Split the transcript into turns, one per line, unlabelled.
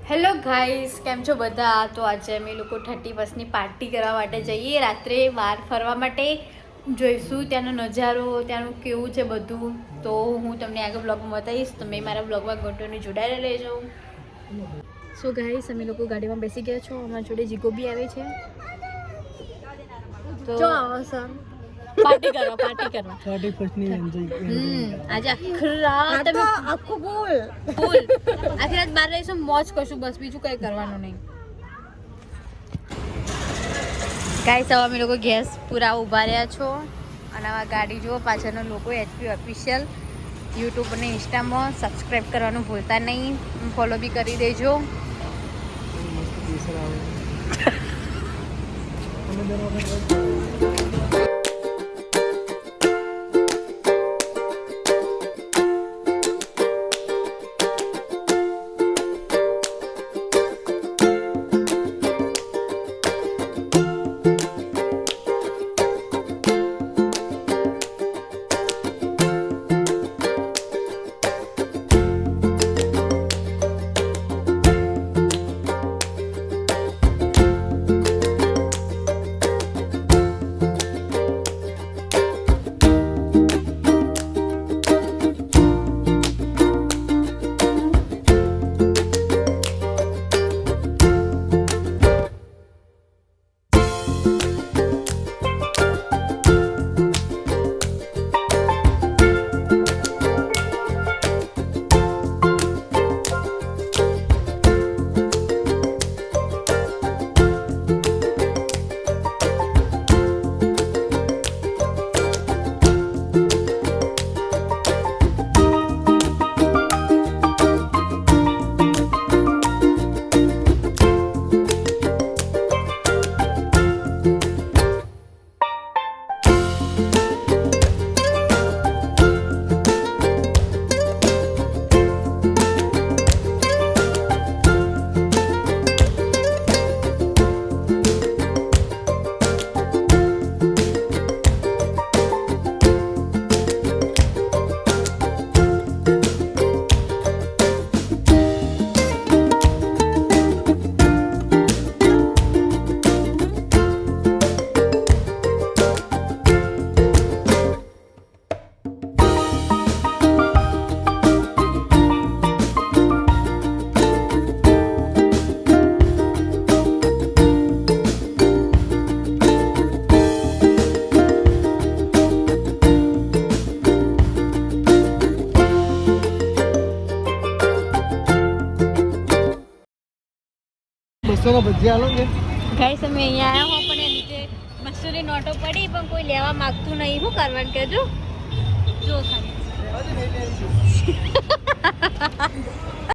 Hello guys, કેમ છો બધા? તો આજે અમે લોકો 31ની પાર્ટી કરવા માટે જઈએ. રાત્રે બહાર ફરવા માટે જોઈશું ત્યાંનો નજારો, ત્યાંનું કેવું છે બધું. તો હું તમને આગળ બ્લોગમાં બતાવીશ. તમે મારા બ્લોગમાં કન્ટિન્યુ જોડાયેલા રહેજો. સો ગાઈસ, અમે લોકો ગાડીમાં બેસી ગયા છો. અમારા જોડે જીગો બી આવે છે. તો પાર્ટી કરવા 31st ની એન્જોય. આજે આખી રાત અમે આખું ફૂલ આખી રાત બહાર રહીશું, મોજ કરશું, બસ બીજું કઈ કરવાનું નહીં. ગાઈસ, હવે અમે લોકો ગેસ પૂરા ઊભા રહ્યા છો અને આ ગાડી જુઓ પાછળનો લોકો એચપી ઓફિશિયલ યુટ્યુબ અને ઇન્સ્ટામાં સબસ્ક્રાઈબ કરવાનું ભૂલતા નહીં, ફોલો બી કરી દેજો. ગાઈસ, અમે અહીંયા આવ્યા હો પણ એ રીતે મસ્તુની નોટો પડી પણ કોઈ લેવા માંગતું નહીં. શું કરવાનું કહેજો? જો ખાલી